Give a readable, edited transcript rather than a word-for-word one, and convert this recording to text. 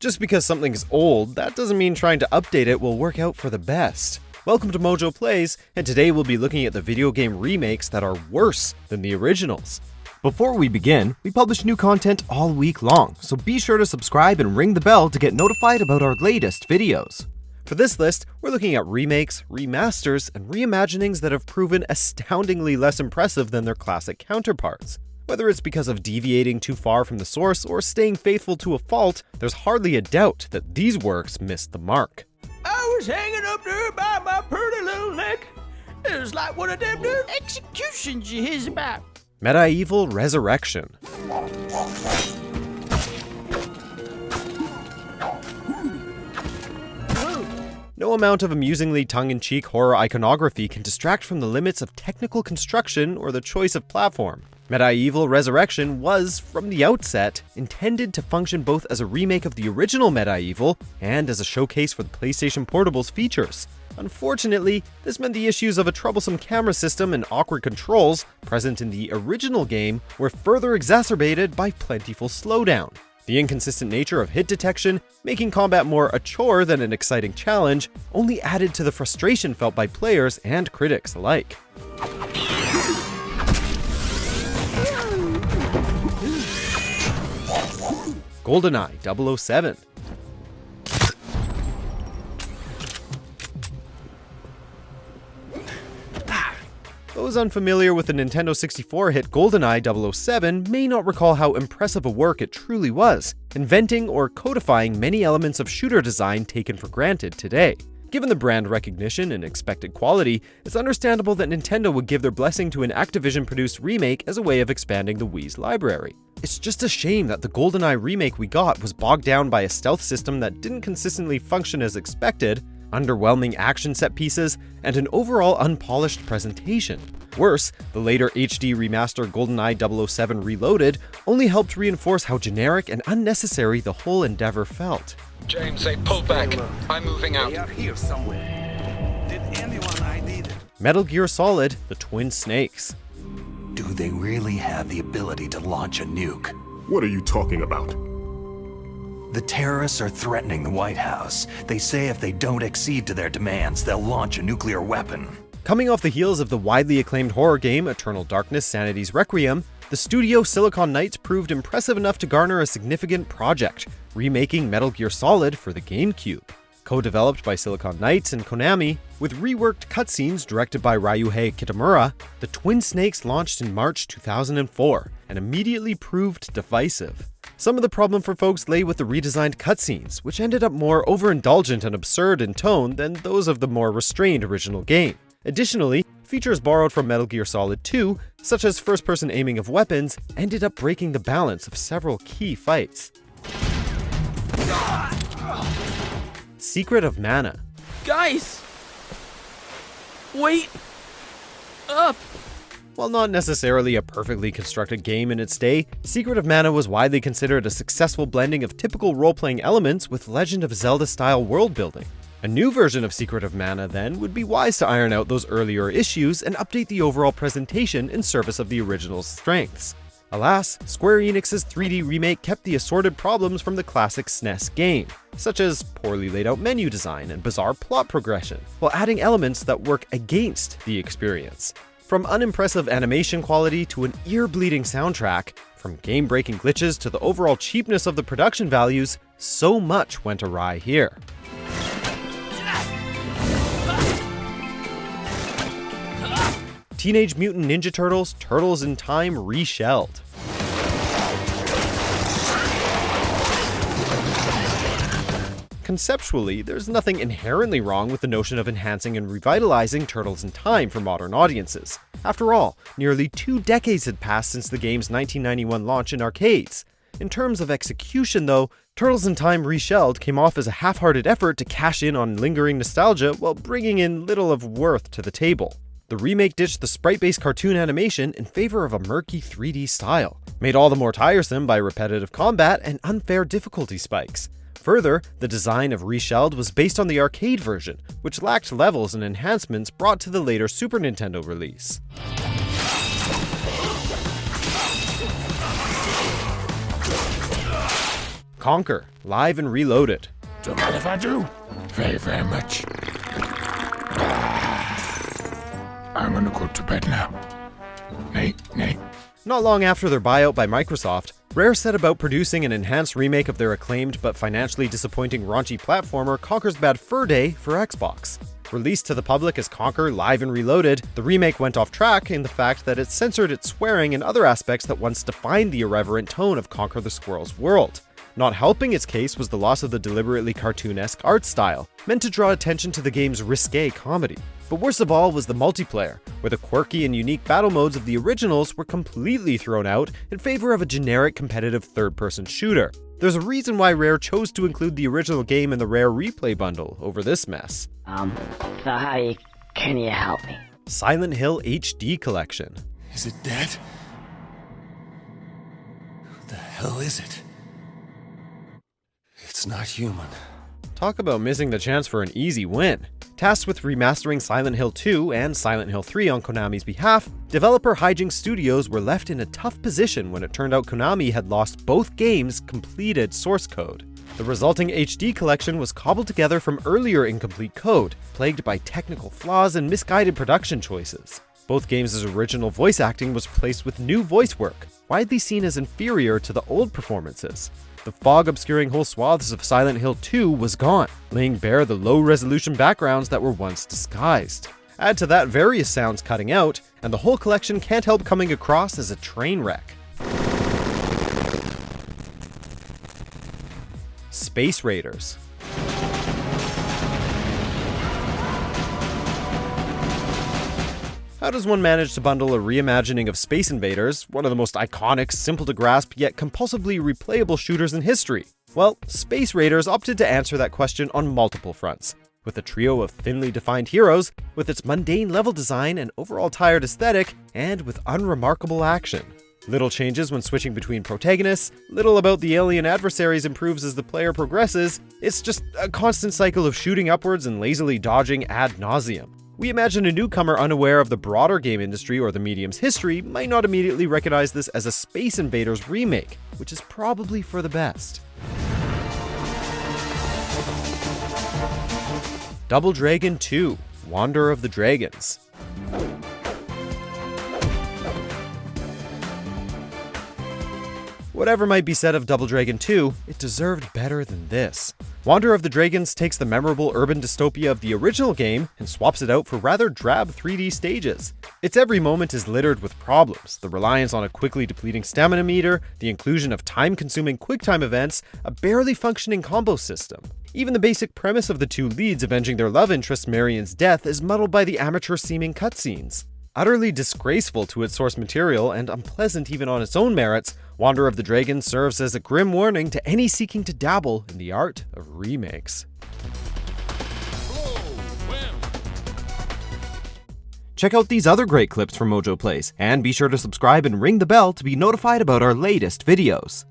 Just because something's old, that doesn't mean trying to update it will work out for the best. Welcome to MojoPlays, and today we'll be looking at the video game remakes that are worse than the originals. Before we begin, we publish new content all week long, so be sure to subscribe and ring the bell to get notified about our latest videos. For this list, we're looking at remakes, remasters, and reimaginings that have proven astoundingly less impressive than their classic counterparts. Whether it's because of deviating too far from the source or staying faithful to a fault, there's hardly a doubt that these works missed the mark. I was hanging up there by my pretty little neck. It was like one of them new executions you hear about. MediEvil Resurrection. No amount of amusingly tongue-in-cheek horror iconography can distract from the limits of technical construction or the choice of platform. MediEvil Resurrection was, from the outset, intended to function both as a remake of the original MediEvil and as a showcase for the PlayStation Portable's features. Unfortunately, this meant the issues of a troublesome camera system and awkward controls present in the original game were further exacerbated by plentiful slowdown. The inconsistent nature of hit detection, making combat more a chore than an exciting challenge, only added to the frustration felt by players and critics alike. GoldenEye 007. Those unfamiliar with the Nintendo 64 hit GoldenEye 007 may not recall how impressive a work it truly was, inventing or codifying many elements of shooter design taken for granted today. Given the brand recognition and expected quality, it's understandable that Nintendo would give their blessing to an Activision-produced remake as a way of expanding the Wii's library. It's just a shame that the GoldenEye remake we got was bogged down by a stealth system that didn't consistently function as expected, underwhelming action set pieces, and an overall unpolished presentation. Worse, the later HD remaster GoldenEye 007 Reloaded only helped reinforce how generic and unnecessary the whole endeavor felt. James, say pull back. I'm moving out. They are here somewhere. Did anyone ID them? Metal Gear Solid: The Twin Snakes. Do they really have the ability to launch a nuke? What are you talking about? The terrorists are threatening the White House. They say if they don't accede to their demands, they'll launch a nuclear weapon. Coming off the heels of the widely acclaimed horror game Eternal Darkness: Sanity's Requiem, the studio Silicon Knights proved impressive enough to garner a significant project, remaking Metal Gear Solid for the GameCube. Co-developed by Silicon Knights and Konami, with reworked cutscenes directed by Ryuhei Kitamura, the Twin Snakes launched in March 2004 and immediately proved divisive. Some of the problem for folks lay with the redesigned cutscenes, which ended up more overindulgent and absurd in tone than those of the more restrained original game. Additionally, features borrowed from Metal Gear Solid 2, such as first-person aiming of weapons, ended up breaking the balance of several key fights. Secret of Mana. Guys! Wait up! While not necessarily a perfectly constructed game in its day, Secret of Mana was widely considered a successful blending of typical role-playing elements with Legend of Zelda-style world-building. A new version of Secret of Mana, then, would be wise to iron out those earlier issues and update the overall presentation in service of the original's strengths. Alas, Square Enix's 3D remake kept the assorted problems from the classic SNES game, such as poorly laid out menu design and bizarre plot progression, while adding elements that work against the experience. From unimpressive animation quality to an ear-bleeding soundtrack, from game-breaking glitches to the overall cheapness of the production values, so much went awry here. Teenage Mutant Ninja Turtles: Turtles in Time Reshelled. Conceptually, there's nothing inherently wrong with the notion of enhancing and revitalizing Turtles in Time for modern audiences. After all, nearly 2 decades had passed since the game's 1991 launch in arcades. In terms of execution, though, Turtles in Time Reshelled came off as a half-hearted effort to cash in on lingering nostalgia while bringing in little of worth to the table. The remake ditched the sprite-based cartoon animation in favor of a murky 3D style, made all the more tiresome by repetitive combat and unfair difficulty spikes. Further, the design of Reshelled was based on the arcade version, which lacked levels and enhancements brought to the later Super Nintendo release. Conker, Live and Reloaded. Do you mind if I do? Very, very much. I'm gonna go to bed now. Night. Not long after their buyout by Microsoft, Rare set about producing an enhanced remake of their acclaimed but financially disappointing raunchy platformer Conker's Bad Fur Day for Xbox. Released to the public as Conker Live and Reloaded, the remake went off track in the fact that it censored its swearing and other aspects that once defined the irreverent tone of Conker the Squirrel's world. Not helping its case was the loss of the deliberately cartoonesque art style, meant to draw attention to the game's risque comedy. But worst of all was the multiplayer, where the quirky and unique battle modes of the originals were completely thrown out in favor of a generic competitive third-person shooter. There's a reason why Rare chose to include the original game in the Rare Replay bundle over this mess. So how can you help me? Silent Hill HD Collection. Is it dead? What the hell is it? It's not human. Talk about missing the chance for an easy win. Tasked with remastering Silent Hill 2 and Silent Hill 3 on Konami's behalf, developer Hijinks Studios were left in a tough position when it turned out Konami had lost both games' completed source code. The resulting HD collection was cobbled together from earlier incomplete code, plagued by technical flaws and misguided production choices. Both games' original voice acting was replaced with new voice work, widely seen as inferior to the old performances. The fog obscuring whole swaths of Silent Hill 2 was gone, laying bare the low-resolution backgrounds that were once disguised. Add to that various sounds cutting out, and the whole collection can't help coming across as a train wreck. Space Raiders. How does one manage to bundle a reimagining of Space Invaders, one of the most iconic, simple-to-grasp, yet compulsively replayable shooters in history? Well, Space Raiders opted to answer that question on multiple fronts, with a trio of thinly defined heroes, with its mundane level design and overall tired aesthetic, and with unremarkable action. Little changes when switching between protagonists, little about the alien adversaries improves as the player progresses, it's just a constant cycle of shooting upwards and lazily dodging ad nauseum. We imagine a newcomer unaware of the broader game industry or the medium's history might not immediately recognize this as a Space Invaders remake, which is probably for the best. Double Dragon 2: Wander of the Dragons. Whatever might be said of Double Dragon 2, it deserved better than this. Wander of the Dragons takes the memorable urban dystopia of the original game and swaps it out for rather drab 3D stages. Its every moment is littered with problems, the reliance on a quickly depleting stamina meter, the inclusion of time-consuming QuickTime events, a barely functioning combo system. Even the basic premise of the two leads avenging their love interest Marion's death is muddled by the amateur-seeming cutscenes. Utterly disgraceful to its source material and unpleasant even on its own merits, Wander of the Dragons serves as a grim warning to any seeking to dabble in the art of remakes. Check out these other great clips from MojoPlays, and be sure to subscribe and ring the bell to be notified about our latest videos.